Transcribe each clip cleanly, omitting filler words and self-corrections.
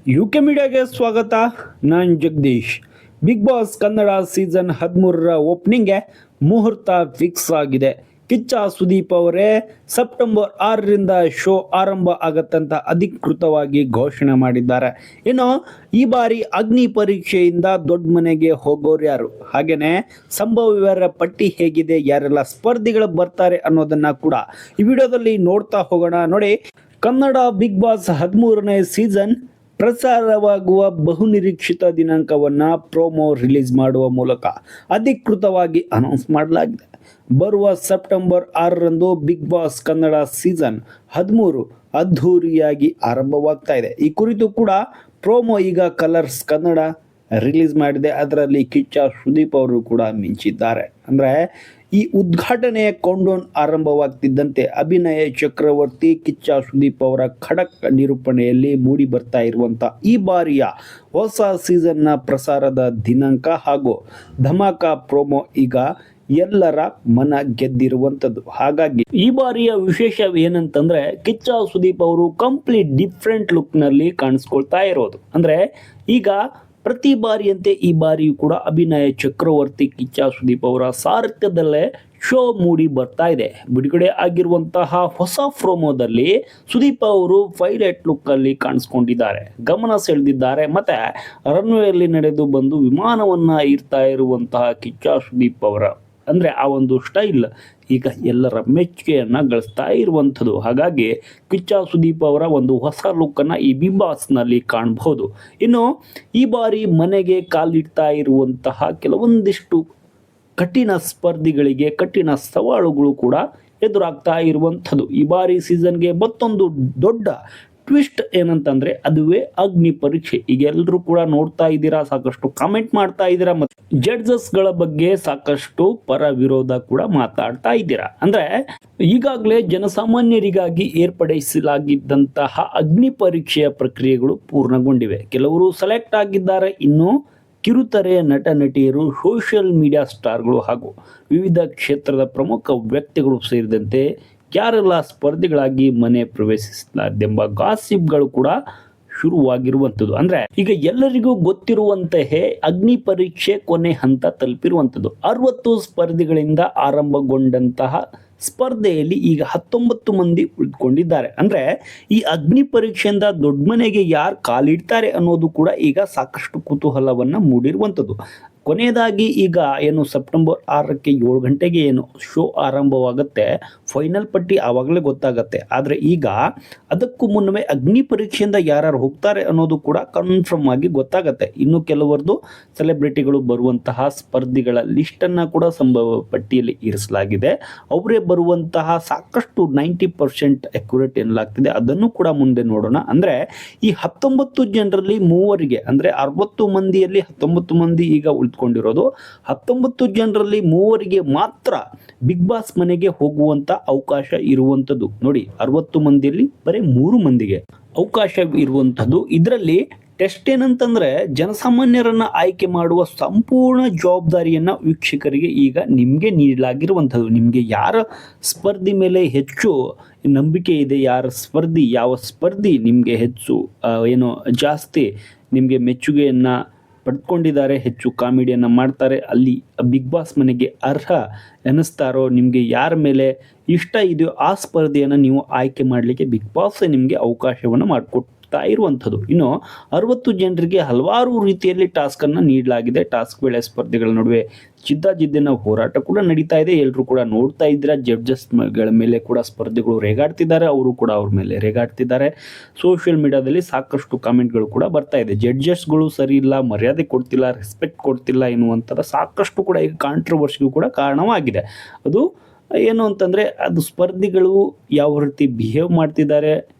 UK ಮೀಡಿಯಾಗೆ ಸ್ವಾಗತ. ನಾನು Jagadish. Bigg Boss Kannada season 13ರ ಓಪನಿಂಗ್ಗೆ ಮುಹೂರ್ತ ಫಿಕ್ಸ್ ಆಗಿದೆ. ಕಿಚ್ಚ ಸುದೀಪ್ ಅವರೇ ಸೆಪ್ಟೆಂಬರ್ 6ರಿಂದ ಶೋ ಆರಂಭ ಆಗತ್ತಂತ ಅಧಿಕೃತವಾಗಿ ಘೋಷಣೆ ಮಾಡಿದ್ದಾರೆ. ಇನ್ನು ಈ ಬಾರಿ ಅಗ್ನಿ ಪರೀಕ್ಷೆಯಿಂದ ದೊಡ್ಡ ಮನೆಗೆ ಹೋಗೋರು ಯಾರು, ಹಾಗೇನೆ ಸಂಭವ್ಯರ ಪಟ್ಟಿ ಹೇಗಿದೆ, ಯಾರೆಲ್ಲ ಸ್ಪರ್ಧಿಗಳು ಬರ್ತಾರೆ ಅನ್ನೋದನ್ನ ಕೂಡ ಈ ವಿಡಿಯೋದಲ್ಲಿ ನೋಡ್ತಾ ಹೋಗೋಣ. ನೋಡಿ, ಕನ್ನಡ ಬಿಗ್ ಬಾಸ್ 13ನೇ ಸೀಸನ್ ಪ್ರಸಾರವಾಗುವ ಬಹುನಿರೀಕ್ಷಿತ ದಿನಾಂಕವನ್ನು ಪ್ರೋಮೋ ರಿಲೀಸ್ ಮಾಡುವ ಮೂಲಕ ಅಧಿಕೃತವಾಗಿ ಅನೌನ್ಸ್ ಮಾಡಲಾಗಿದೆ. ಬರುವ ಸೆಪ್ಟೆಂಬರ್ 6ರಂದು ಬಿಗ್ ಬಾಸ್ ಕನ್ನಡ ಸೀಸನ್ 13 ಅದ್ಧೂರಿಯಾಗಿ ಆರಂಭವಾಗ್ತಾ ಇದೆ. ಈ ಕುರಿತು ಕೂಡ ಪ್ರೋಮೋ ಈಗ ಕಲರ್ಸ್ ಕನ್ನಡ ರಿಲೀಸ್ ಮಾಡಿದೆ. ಅದರಲ್ಲಿ ಕಿಚ್ಚ ಸುದೀಪ್ ಅವರು ಕೂಡ ಮಿಂಚಿದ್ದಾರೆ. ಅಂದರೆ ಈ ಉದ್ಘಾಟನೆಯ ಕೌಂಟ್ಡೌನ್ ಆರಂಭವಾಗ್ತಿದ್ದಂತೆ ಅಭಿನಯ ಚಕ್ರವರ್ತಿ ಕಿಚ್ಚ ಸುದೀಪ್ ಅವರ ಖಡಕ್ ನಿರೂಪಣೆಯಲ್ಲಿ ಮೂಡಿ ಬರ್ತಾ ಇರುವಂಥ ಈ ಬಾರಿಯ ಹೊಸ ಸೀಸನ್ನ ಪ್ರಸಾರದ ದಿನಾಂಕ ಹಾಗೂ ಧಮಾಕ ಪ್ರೋಮೋ ಈಗ ಎಲ್ಲರ ಮನ ಗೆದ್ದಿರುವಂಥದ್ದು. ಹಾಗಾಗಿ ಈ ಬಾರಿಯ ವಿಶೇಷ ಏನಂತಂದ್ರೆ ಕಿಚ್ಚ ಸುದೀಪ್ ಅವರು ಕಂಪ್ಲೀಟ್ ಡಿಫ್ರೆಂಟ್ ಲುಕ್ನಲ್ಲಿ ಕಾಣಿಸ್ಕೊಳ್ತಾ ಇರೋದು. ಅಂದ್ರೆ ಈಗ ಪ್ರತಿ ಬಾರಿಯಂತೆ ಈ ಬಾರಿಯೂ ಕೂಡ ಅಭಿನಯ ಚಕ್ರವರ್ತಿ ಕಿಚ್ಚ ಸುದೀಪ್ ಅವರ ಸಾರಥ್ಯದಲ್ಲೇ ಶೋ ಮೂಡಿ ಬರ್ತಾ ಇದೆ. ಬಿಡುಗಡೆ ಆಗಿರುವಂತಹ ಹೊಸ ಪ್ರೋಮೋದಲ್ಲಿ ಸುದೀಪ್ ಅವರು ಪೈಲಟ್ ಲುಕ್ ಅಲ್ಲಿ ಕಾಣಿಸ್ಕೊಂಡಿದ್ದಾರೆ, ಗಮನ ಸೆಳೆದಿದ್ದಾರೆ. ಮತ್ತೆ ರನ್ವೇಯಲ್ಲಿ ನಡೆದು ಬಂದು ವಿಮಾನವನ್ನ ಇರ್ತಾ ಇರುವಂತಹ ಕಿಚ್ಚ ಸುದೀಪ್ ಅವರ ಅಂದ್ರೆ ಆ ಒಂದು ಸ್ಟೈಲ್ ಈಗ ಎಲ್ಲರ ಮೆಚ್ಚುಗೆಯನ್ನ ಗಳಿಸ್ತಾ ಇರುವಂಥದ್ದು. ಹಾಗಾಗಿ ಕಿಚ್ಚ ಸುದೀಪ್ ಅವರ ಒಂದು ಹೊಸ ಲುಕ್ಕನ್ನು ಈ ಬಿಗ್ ಬಾಸ್ನಲ್ಲಿ ಕಾಣಬಹುದು. ಇನ್ನು ಈ ಬಾರಿ ಮನೆಗೆ ಕಾಲಿಡ್ತಾ ಇರುವಂತಹ ಕೆಲವೊಂದಿಷ್ಟು ಕಠಿಣ ಸ್ಪರ್ಧಿಗಳಿಗೆ ಕಠಿಣ ಸವಾಲುಗಳು ಕೂಡ ಎದುರಾಗ್ತಾ ಇರುವಂಥದ್ದು. ಈ ಬಾರಿ ಸೀಸನ್ಗೆ ಮತ್ತೊಂದು ದೊಡ್ಡ ಟ್ವಿಸ್ಟ್ ಏನಂತಂದ್ರೆ ಅದುವೇ ಅಗ್ನಿ ಪರೀಕ್ಷೆ. ಈಗ ಎಲ್ಲರೂ ಕೂಡ ನೋಡ್ತಾ ಇದ್ದೀರಾ, ಸಾಕಷ್ಟು ಕಾಮೆಂಟ್ ಮಾಡ್ತಾ ಇದ್ದೀರಾ, ಮತ್ತು ಜಡ್ಜಸ್ಗಳ ಬಗ್ಗೆ ಸಾಕಷ್ಟು ಪರ ವಿರೋಧ ಕೂಡ ಮಾತಾಡ್ತಾ ಇದ್ದೀರಾ. ಅಂದ್ರೆ ಈಗಾಗಲೇ ಜನಸಾಮಾನ್ಯರಿಗಾಗಿ ಏರ್ಪಡಿಸಲಾಗಿದ್ದಂತಹ ಅಗ್ನಿ ಪರೀಕ್ಷೆಯ ಪ್ರಕ್ರಿಯೆಗಳು ಪೂರ್ಣಗೊಂಡಿವೆ. ಕೆಲವರು ಸೆಲೆಕ್ಟ್ ಆಗಿದ್ದಾರೆ, ಇನ್ನು ಕಿರುತೆರೆ ನಟ ನಟಿಯರು, ಸೋಷಿಯಲ್ ಮೀಡಿಯಾ ಸ್ಟಾರ್ಗಳು ಹಾಗೂ ವಿವಿಧ ಕ್ಷೇತ್ರದ ಪ್ರಮುಖ ವ್ಯಕ್ತಿಗಳು ಸೇರಿದಂತೆ ಯಾರೆಲ್ಲ ಸ್ಪರ್ಧಿಗಳಾಗಿ ಮನೆ ಪ್ರವೇಶಿಸಲಾರೆಂಬ ಗಾಸಿಪ್ಗಳು ಕೂಡ ಶುರುವಾಗಿರುವಂಥದ್ದು. ಅಂದ್ರೆ ಈಗ ಎಲ್ಲರಿಗೂ ಗೊತ್ತಿರುವಂತೆಯೇ ಅಗ್ನಿ ಪರೀಕ್ಷೆ ಕೊನೆ ಹಂತ ತಲುಪಿರುವಂಥದ್ದು. 60 ಸ್ಪರ್ಧಿಗಳಿಂದ ಆರಂಭಗೊಂಡಂತಹ ಸ್ಪರ್ಧೆಯಲ್ಲಿ ಈಗ 19 ಮಂದಿ ಉಳಿದುಕೊಂಡಿದ್ದಾರೆ. ಅಂದ್ರೆ ಈ ಅಗ್ನಿ ಪರೀಕ್ಷೆಯಿಂದ ದೊಡ್ಡ ಮನೆಗೆ ಯಾರು ಕಾಲಿಡ್ತಾರೆ ಅನ್ನೋದು ಕೂಡ ಈಗ ಸಾಕಷ್ಟು ಕುತೂಹಲವನ್ನ ಮೂಡಿರುವಂಥದ್ದು. ಕೊನೆಯದಾಗಿ ಈಗ ಏನು ಸೆಪ್ಟೆಂಬರ್ 6ಕ್ಕೆ 7 ಗಂಟೆಗೆ ಏನು ಶೋ ಆರಂಭವಾಗುತ್ತೆ, ಫೈನಲ್ ಪಟ್ಟಿ ಆವಾಗಲೇ ಗೊತ್ತಾಗತ್ತೆ. ಆದರೆ ಈಗ ಅದಕ್ಕೂ ಮುನ್ನವೇ ಅಗ್ನಿ ಪರೀಕ್ಷೆಯಿಂದ ಯಾರು ಹೋಗ್ತಾರೆ ಅನ್ನೋದು ಕೂಡ ಕನ್ಫರ್ಮ್ ಆಗಿ ಗೊತ್ತಾಗತ್ತೆ. ಇನ್ನು ಕೆಲವರದು ಸೆಲೆಬ್ರಿಟಿಗಳು ಬರುವಂತಹ ಸ್ಪರ್ಧಿಗಳ ಲಿಸ್ಟನ್ನು ಕೂಡ ಸಂಭವ ಪಟ್ಟಿಯಲ್ಲಿ ಇರಿಸಲಾಗಿದೆ. ಅವರೇ ಬರುವಂತಹ ಸಾಕಷ್ಟು 90% ಅಕ್ಯುರೇಟ್ ಎನ್ನಲಾಗ್ತಿದೆ. ಅದನ್ನು ಕೂಡ ಮುಂದೆ ನೋಡೋಣ. ಅಂದರೆ ಈ 19 ಜನರಲ್ಲಿ 3 ಅಂದರೆ 60 ಮಂದಿಯಲ್ಲಿ 19 ಮಂದಿ ಈಗ ಉಳಿದುಕೊಂಡಿರೋದು. 19 ಜನರಲ್ಲಿ 3 ಮಾತ್ರ ಬಿಗ್ ಬಾಸ್ ಮನೆಗೆ ಹೋಗುವಂತ ಅವಕಾಶ ಇರುವಂಥದ್ದು. ನೋಡಿ, 60 ಮಂದಿಯಲ್ಲಿ ಬರೀ 3 ಮಂದಿಗೆ ಅವಕಾಶ ಇರುವಂಥದ್ದು. ಇದರಲ್ಲಿ ಟೆಸ್ಟ್ ಏನಂತಂದ್ರೆ ಜನಸಾಮಾನ್ಯರನ್ನ ಆಯ್ಕೆ ಮಾಡುವ ಸಂಪೂರ್ಣ ಜವಾಬ್ದಾರಿಯನ್ನ ವೀಕ್ಷಕರಿಗೆ ಈಗ ನಿಮಗೆ ನೀಡಲಾಗಿರುವಂಥದ್ದು. ನಿಮಗೆ ಯಾರ ಸ್ಪರ್ಧಿ ಮೇಲೆ ಹೆಚ್ಚು ನಂಬಿಕೆ ಇದೆ, ಯಾವ ಸ್ಪರ್ಧಿ ನಿಮಗೆ ಹೆಚ್ಚು ಜಾಸ್ತಿ ನಿಮಗೆ ಮೆಚ್ಚುಗೆಯನ್ನ ಪಡ್ಕೊಂಡಿದ್ದಾರೆ, ಹೆಚ್ಚು ಕಾಮಿಡಿಯನ್ನು ಮಾಡ್ತಾರೆ, ಅಲ್ಲಿ ಬಿಗ್ ಬಾಸ್ ಮನೆಗೆ ಅರ್ಹ ಎನಿಸ್ತಾರೋ, ನಿಮಗೆ ಯಾರ ಮೇಲೆ ಇಷ್ಟ ಇದೆಯೋ ಆ ಸ್ಪರ್ಧೆಯನ್ನು ನೀವು ಆಯ್ಕೆ ಮಾಡಲಿಕ್ಕೆ ಬಿಗ್ ಬಾಸ್ ನಿಮಗೆ ಅವಕಾಶವನ್ನು ಮಾಡಿಕೊಡ್ತಾ ಇರುವಂಥದ್ದು. ಇನ್ನು 60 ಜನರಿಗೆ ಹಲವಾರು ರೀತಿಯಲ್ಲಿ ಟಾಸ್ಕನ್ನು ನೀಡಲಾಗಿದೆ. ಟಾಸ್ಕ್ ವೇಳೆ ಸ್ಪರ್ಧೆಗಳ ನಡುವೆ ಜಿದ್ದಾಜಿದ್ದಿನ ಹೋರಾಟ ಕೂಡ ನಡೀತಾ ಇದೆ. ಎಲ್ಲರೂ ಕೂಡ ನೋಡ್ತಾ ಇದ್ದೀರಾ. ಜಡ್ಜಸ್ಗಳ ಮೇಲೆ ಕೂಡ ಸ್ಪರ್ಧಿಗಳು ರೇಗಾಡ್ತಿದ್ದಾರೆ, ಅವರು ಕೂಡ ಅವ್ರ ಮೇಲೆ ರೇಗಾಡ್ತಿದ್ದಾರೆ. ಸೋಷಿಯಲ್ ಮೀಡಿಯಾದಲ್ಲಿ ಸಾಕಷ್ಟು ಕಾಮೆಂಟ್ಗಳು ಕೂಡ ಬರ್ತಾ ಇದೆ. ಜಡ್ಜಸ್ಗಳು ಸರಿ ಇಲ್ಲ, ಮರ್ಯಾದೆ ಕೊಡ್ತಿಲ್ಲ, ರೆಸ್ಪೆಕ್ಟ್ ಕೊಡ್ತಿಲ್ಲ ಎನ್ನುವಂಥದ್ದು ಸಾಕಷ್ಟು ಕೂಡ ಈಗ ಕಾಂಟ್ರವರ್ಸಿಗೂ ಕೂಡ ಕಾರಣವಾಗಿದೆ. ಅದು ಏನು ಅಂತಂದರೆ ಅದು ಸ್ಪರ್ಧಿಗಳು ಯಾವ ರೀತಿ ಬಿಹೇವ್ ಮಾಡ್ತಿದ್ದಾರೆ,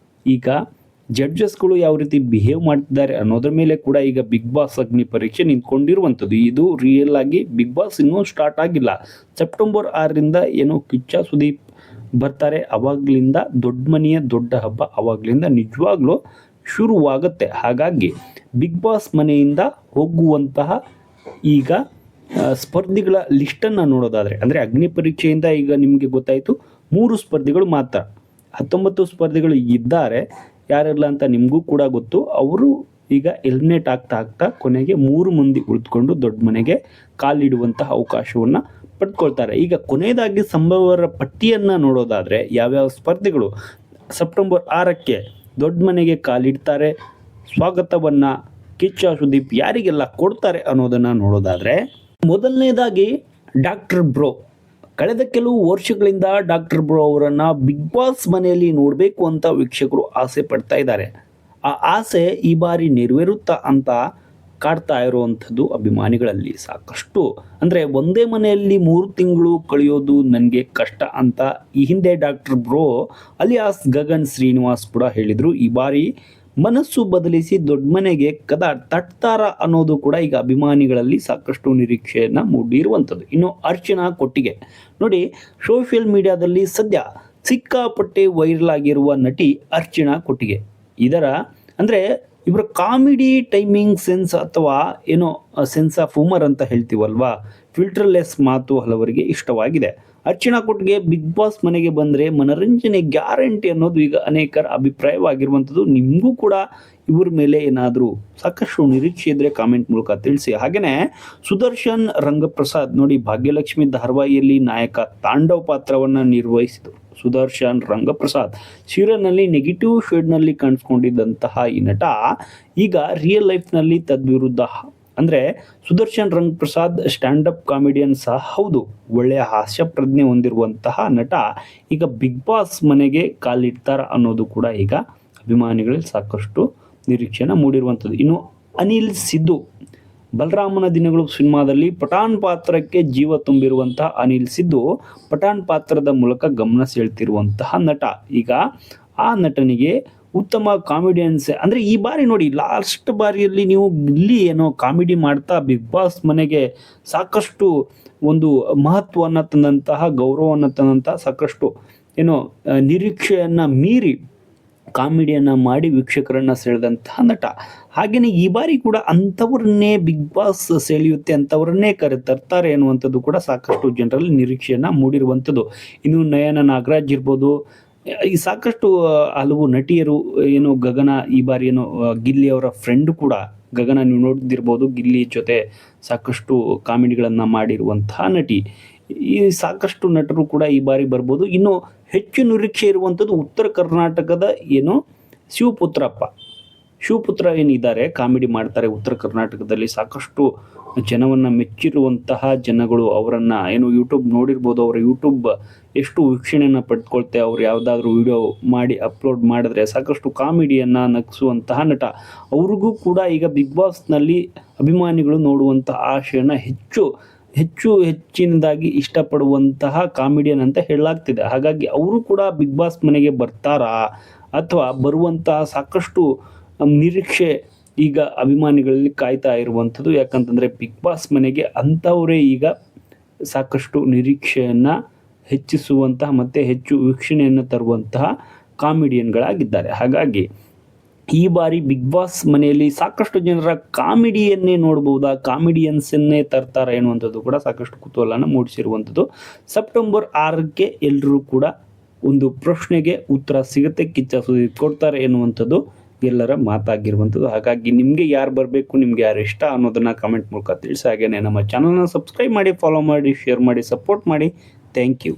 ಈಗ ಜಡ್ಜಸ್ಗಳು ಯಾವ ರೀತಿ ಬಿಹೇವ್ ಮಾಡ್ತಿದ್ದಾರೆ ಅನ್ನೋದ್ರ ಮೇಲೆ ಕೂಡ ಈಗ ಬಿಗ್ ಬಾಸ್ ಅಗ್ನಿ ಪರೀಕ್ಷೆ ನಿಂತ್ಕೊಂಡಿರುವಂಥದ್ದು. ಇದು ರಿಯಲ್ ಆಗಿ ಬಿಗ್ ಬಾಸ್ ಇನ್ನೂ ಸ್ಟಾರ್ಟ್ ಆಗಿಲ್ಲ. ಸೆಪ್ಟೆಂಬರ್ 6ರಿಂದ ಏನು ಕಿಚ್ಚ ಸುದೀಪ್ ಬರ್ತಾರೆ, ಅವಾಗ್ಲಿಂದ ದೊಡ್ಡ ಮನೆಯ ದೊಡ್ಡ ಹಬ್ಬ ಅವಾಗ್ಲಿಂದ ನಿಜವಾಗ್ಲೂ ಶುರುವಾಗುತ್ತೆ. ಹಾಗಾಗಿ ಬಿಗ್ ಬಾಸ್ ಮನೆಯಿಂದ ಹೋಗುವಂತಹ ಈಗ ಸ್ಪರ್ಧಿಗಳ ಲಿಸ್ಟನ್ನು ನೋಡೋದಾದರೆ, ಅಂದರೆ ಅಗ್ನಿ ಪರೀಕ್ಷೆಯಿಂದ ಈಗ ನಿಮಗೆ ಗೊತ್ತಾಯಿತು 3 ಸ್ಪರ್ಧಿಗಳು ಮಾತ್ರ. 19 ಸ್ಪರ್ಧಿಗಳು ಇದ್ದಾರೆ, ಯಾರೆಲ್ಲ ಅಂತ ನಿಮಗೂ ಕೂಡ ಗೊತ್ತು. ಅವರು ಈಗ ಎಲಿಮಿನೇಟ್ ಆಗ್ತಾ ಆಗ್ತಾ ಕೊನೆಗೆ 3 ಮಂದಿ ಉಳಿದುಕೊಂಡು ದೊಡ್ಡ ಮನೆಗೆ ಕಾಲಿಡುವಂತಹ ಅವಕಾಶವನ್ನು ಪಡ್ಕೊಳ್ತಾರೆ. ಈಗ ಕೊನೆಯದಾಗಿ ಸಂಭವರ ಪಟ್ಟಿಯನ್ನು ನೋಡೋದಾದರೆ ಯಾವ್ಯಾವ ಸ್ಪರ್ಧಿಗಳು ಸೆಪ್ಟೆಂಬರ್ 6ಕ್ಕೆ ದೊಡ್ಡ ಮನೆಗೆ ಕಾಲಿಡ್ತಾರೆ, ಸ್ವಾಗತವನ್ನು ಕಿಚ್ಚ ಸುದೀಪ್ ಯಾರಿಗೆಲ್ಲ ಕೊಡ್ತಾರೆ ಅನ್ನೋದನ್ನು ನೋಡೋದಾದರೆ, ಮೊದಲನೇದಾಗಿ ಡಾಕ್ಟರ್ ಬ್ರೋ. ಕಳೆದ ಕೆಲವು ವರ್ಷಗಳಿಂದ ಡಾಕ್ಟರ್ ಬ್ರೋ ಅವರನ್ನು ಬಿಗ್ ಬಾಸ್ ಮನೆಯಲ್ಲಿ ನೋಡಬೇಕು ಅಂತ ವೀಕ್ಷಕರು ಆಸೆ ಪಡ್ತಾ ಇದ್ದಾರೆ. ಆ ಆಸೆ ಈ ಬಾರಿ ನೆರವೇರುತ್ತಾ ಅಂತ ಕಾಡ್ತಾ ಇರುವಂಥದ್ದು ಅಭಿಮಾನಿಗಳಲ್ಲಿ ಸಾಕಷ್ಟು. ಅಂದರೆ ಒಂದೇ ಮನೆಯಲ್ಲಿ 3 ತಿಂಗಳು ಕಳೆಯೋದು ನನಗೆ ಕಷ್ಟ ಅಂತ ಈ ಹಿಂದೆ doctor bro alias Gagan Srinivas ಕೂಡ ಹೇಳಿದರು. ಈ ಬಾರಿ ಮನಸ್ಸು ಬದಲಿಸಿ ದೊಡ್ಡ ಮನೆಗೆ ಕದ ತಟ್ತಾರ ಅನ್ನೋದು ಕೂಡ ಈಗ ಅಭಿಮಾನಿಗಳಲ್ಲಿ ಸಾಕಷ್ಟು ನಿರೀಕ್ಷೆಯನ್ನು ಮೂಡಿರುವಂಥದ್ದು. ಇನ್ನು ಅರ್ಚನಾ ಕೊಟ್ಟಿಗೆ ನೋಡಿ, ಸೋಷಿಯಲ್ ಮೀಡಿಯಾದಲ್ಲಿ ಸದ್ಯ ಸಿಕ್ಕಾಪಟ್ಟೆ ವೈರಲ್ ಆಗಿರುವ ನಟಿ ಅರ್ಚನಾ ಕೊಟ್ಟಿಗೆ. ಇದರ ಅಂದರೆ ಇವರ ಕಾಮಿಡಿ ಟೈಮಿಂಗ್ ಸೆನ್ಸ್ ಅಥವಾ ಏನೋ ಸೆನ್ಸ್ ಆಫ್ ಹ್ಯೂಮರ್ ಅಂತ ಹೇಳ್ತೀವಲ್ವಾ, ಫಿಲ್ಟರ್ಲೆಸ್ ಮಾತು ಹಲವರಿಗೆ ಇಷ್ಟವಾಗಿದೆ. ಅರ್ಚನಾ ಕೊಟ್ಟಿಗೆ ಬಿಗ್ ಬಾಸ್ ಮನೆಗೆ ಬಂದರೆ ಮನರಂಜನೆ ಗ್ಯಾರಂಟಿ ಅನ್ನೋದು ಈಗ ಅನೇಕರ ಅಭಿಪ್ರಾಯವಾಗಿರುವಂಥದ್ದು. ನಿಮಗೂ ಕೂಡ ಇವ್ರ ಮೇಲೆ ಏನಾದರೂ ಸಾಕಷ್ಟು ನಿರೀಕ್ಷೆ ಇದ್ದರೆ ಕಾಮೆಂಟ್ ಮೂಲಕ ತಿಳಿಸಿ. ಹಾಗೆಯೇ ಸುದರ್ಶನ್ ರಂಗಪ್ರಸಾದ್ ನೋಡಿ, ಭಾಗ್ಯಲಕ್ಷ್ಮಿ ಧಾರಾವಾಹಿಯಲ್ಲಿ ನಾಯಕ ತಾಂಡವ್ ಪಾತ್ರವನ್ನು ನಿರ್ವಹಿಸಿದರು. ಸುದರ್ಶನ್ ರಂಗಪ್ರಸಾದ್ ಸೀರಿಯಲ್ನಲ್ಲಿ ನೆಗೆಟಿವ್ ಶೇಡ್ನಲ್ಲಿ ಕಾಣಿಸ್ಕೊಂಡಿದ್ದಂತಹ ಈ ನಟ ಈಗ ರಿಯಲ್ ಲೈಫ್ನಲ್ಲಿ ತದ್ವಿರುದ್ಧ. ಅಂದರೆ ಸುದರ್ಶನ್ ರಂಗಪ್ರಸಾದ್ ಸ್ಟ್ಯಾಂಡಪ್ ಕಾಮಿಡಿಯನ್ ಸಹ ಹೌದು, ಒಳ್ಳೆಯ ಹಾಸ್ಯ ಪ್ರಜ್ಞೆ ಹೊಂದಿರುವಂತಹ ನಟ ಈಗ ಬಿಗ್ ಬಾಸ್ ಮನೆಗೆ ಕಾಲಿಡ್ತಾರ ಅನ್ನೋದು ಕೂಡ ಈಗ ಅಭಿಮಾನಿಗಳಲ್ಲಿ ಸಾಕಷ್ಟು ನಿರೀಕ್ಷೆನ ಮೂಡಿರುವಂಥದ್ದು. ಇನ್ನು ಅನಿಲ್ ಸಿದ್ದು, ಬಲರಾಮನ ದಿನಗಳು ಸಿನಿಮಾದಲ್ಲಿ ಪಠಾಣ್ ಪಾತ್ರಕ್ಕೆ ಜೀವ ತುಂಬಿರುವಂತಹ ಅನಿಲ್ ಸಿದ್ದು ಪಠಾಣ್ ಪಾತ್ರದ ಮೂಲಕ ಗಮನ ಸೆಳೆತಿರುವಂತಹ ನಟ. ಈಗ ಆ ನಟನಿಗೆ ಉತ್ತಮ ಕಾಮಿಡಿಯನ್ಸ್ ಅಂದರೆ ಈ ಬಾರಿ ನೋಡಿ, ಲಾಸ್ಟ್ ಬಾರಿಯಲ್ಲಿ ನೀವು ಇಲ್ಲಿ ಏನೋ ಕಾಮಿಡಿ ಮಾಡ್ತಾ ಬಿಗ್ ಬಾಸ್ ಮನೆಗೆ ಸಾಕಷ್ಟು ಒಂದು ಮಹತ್ವವನ್ನು ತಂದಂತಹ, ಗೌರವವನ್ನು ತಂದಂತಹ, ಸಾಕಷ್ಟು ಏನೋ ನಿರೀಕ್ಷೆಯನ್ನು ಮೀರಿ ಕಾಮಿಡಿಯನ್ನು ಮಾಡಿ ವೀಕ್ಷಕರನ್ನು ಸೆಳೆದಂತಹ ನಟ. ಹಾಗೆಯೇ ಈ ಬಾರಿ ಕೂಡ ಅಂಥವ್ರನ್ನೇ ಬಿಗ್ ಬಾಸ್ ಸೆಳೆಯುತ್ತೆ, ಅಂಥವ್ರನ್ನೇ ತರ್ತಾರೆ ಅನ್ನುವಂಥದ್ದು ಕೂಡ ಸಾಕಷ್ಟು ಜನರಲ್ಲಿ ನಿರೀಕ್ಷೆಯನ್ನು ಮೂಡಿರುವಂಥದ್ದು. ಇನ್ನು ನಯನ ನಾಗರಾಜ್ ಇರ್ಬೋದು, ಈ ಸಾಕಷ್ಟು ಹಲವು ನಟಿಯರು ಏನು ಗಗನ ಈ ಬಾರಿ ಏನು ಗಿಲ್ಲಿ ಅವರ ಫ್ರೆಂಡ್ ಕೂಡ ಗಗನ ನೀವು ನೋಡಿದಿರ್ಬೋದು, ಗಿಲ್ಲಿ ಜೊತೆ ಸಾಕಷ್ಟು ಕಾಮಿಡಿಗಳನ್ನು ಮಾಡಿರುವಂತಹ ನಟಿ. ಈ ಸಾಕಷ್ಟು ನಟರು ಕೂಡ ಈ ಬಾರಿ ಬರ್ಬೋದು. ಇನ್ನು ಹೆಚ್ಚು ನಿರೀಕ್ಷೆ ಇರುವಂಥದ್ದು ಉತ್ತರ ಕರ್ನಾಟಕದ ಏನು ಶಿವಪುತ್ರ ಏನಿದ್ದಾರೆ, ಕಾಮಿಡಿ ಮಾಡ್ತಾರೆ ಉತ್ತರ ಕರ್ನಾಟಕದಲ್ಲಿ, ಸಾಕಷ್ಟು ಜನವನ್ನು ಮೆಚ್ಚಿರುವಂತಹ ಜನಗಳು ಅವರನ್ನು ಏನು ಯೂಟ್ಯೂಬ್ ನೋಡಿರ್ಬೋದು. ಅವರ ಯೂಟ್ಯೂಬ್ ಎಷ್ಟು ವೀಕ್ಷಣೆಯನ್ನು ಪಡ್ಕೊಳ್ತೆ, ಅವ್ರು ಯಾವುದಾದ್ರೂ ವಿಡಿಯೋ ಮಾಡಿ ಅಪ್ಲೋಡ್ ಮಾಡಿದ್ರೆ ಸಾಕಷ್ಟು ಕಾಮಿಡಿಯನ್ನು ನಗಿಸುವಂತಹ ನಟ. ಅವ್ರಿಗೂ ಕೂಡ ಈಗ ಬಿಗ್ ಬಾಸ್ನಲ್ಲಿ ಅಭಿಮಾನಿಗಳು ನೋಡುವಂಥ ಆಶೆಯನ್ನು ಹೆಚ್ಚಿನದಾಗಿ ಇಷ್ಟಪಡುವಂತಹ ಕಾಮಿಡಿಯನ್ ಅಂತ ಹೇಳಲಾಗ್ತಿದೆ. ಹಾಗಾಗಿ ಅವರು ಕೂಡ ಬಿಗ್ ಬಾಸ್ ಮನೆಗೆ ಬರ್ತಾರಾ ಅಥವಾ ಬರುವಂತಹ ಸಾಕಷ್ಟು ನಿರೀಕ್ಷೆ ಈಗ ಅಭಿಮಾನಿಗಳಲ್ಲಿ ಕಾಯ್ತಾ ಇರುವಂಥದ್ದು. ಯಾಕಂತಂದರೆ ಬಿಗ್ ಬಾಸ್ ಮನೆಗೆ ಅಂಥವರೇ ಈಗ ಸಾಕಷ್ಟು ನಿರೀಕ್ಷೆಯನ್ನು ಹೆಚ್ಚಿಸುವಂತಹ ಮತ್ತು ಹೆಚ್ಚು ವೀಕ್ಷಣೆಯನ್ನು ತರುವಂತಹ ಕಾಮಿಡಿಯನ್ಗಳಾಗಿದ್ದಾರೆ. ಹಾಗಾಗಿ ಈ ಬಾರಿ ಬಿಗ್ ಬಾಸ್ ಮನೆಯಲ್ಲಿ ಸಾಕಷ್ಟು ಜನರ ಕಾಮಿಡಿಯನ್ನೇ ನೋಡ್ಬೋದಾ, ಕಾಮಿಡಿಯನ್ಸನ್ನೇ ತರ್ತಾರೆ ಎನ್ನುವಂಥದ್ದು ಕೂಡ ಸಾಕಷ್ಟು ಕುತೂಹಲನ ಮೂಡಿಸಿರುವಂಥದ್ದು. ಸೆಪ್ಟೆಂಬರ್ 6ಕ್ಕೆ ಎಲ್ಲರೂ ಕೂಡ ಒಂದು ಪ್ರಶ್ನೆಗೆ ಉತ್ತರ ಸಿಗುತ್ತೆ, ಕಿಚ್ಚ ಸುದೀಪ್ ಕೊಡ್ತಾರೆ ಎನ್ನುವಂಥದ್ದು ಎಲ್ಲರ ಮಾತಾಗಿರುವಂಥದ್ದು. ಹಾಗಾಗಿ ನಿಮಗೆ ಯಾರು ಬರಬೇಕು, ನಿಮಗೆ ಯಾರು ಇಷ್ಟ ಅನ್ನೋದನ್ನು ಕಾಮೆಂಟ್ ಮೂಲಕ ತಿಳಿಸಿ. ಹಾಗೆಯೇ ನಮ್ಮ ಚಾನಲ್ನ ಸಬ್ಸ್ಕ್ರೈಬ್ ಮಾಡಿ, ಫಾಲೋ ಮಾಡಿ, ಶೇರ್ ಮಾಡಿ, ಸಪೋರ್ಟ್ ಮಾಡಿ. Thank you.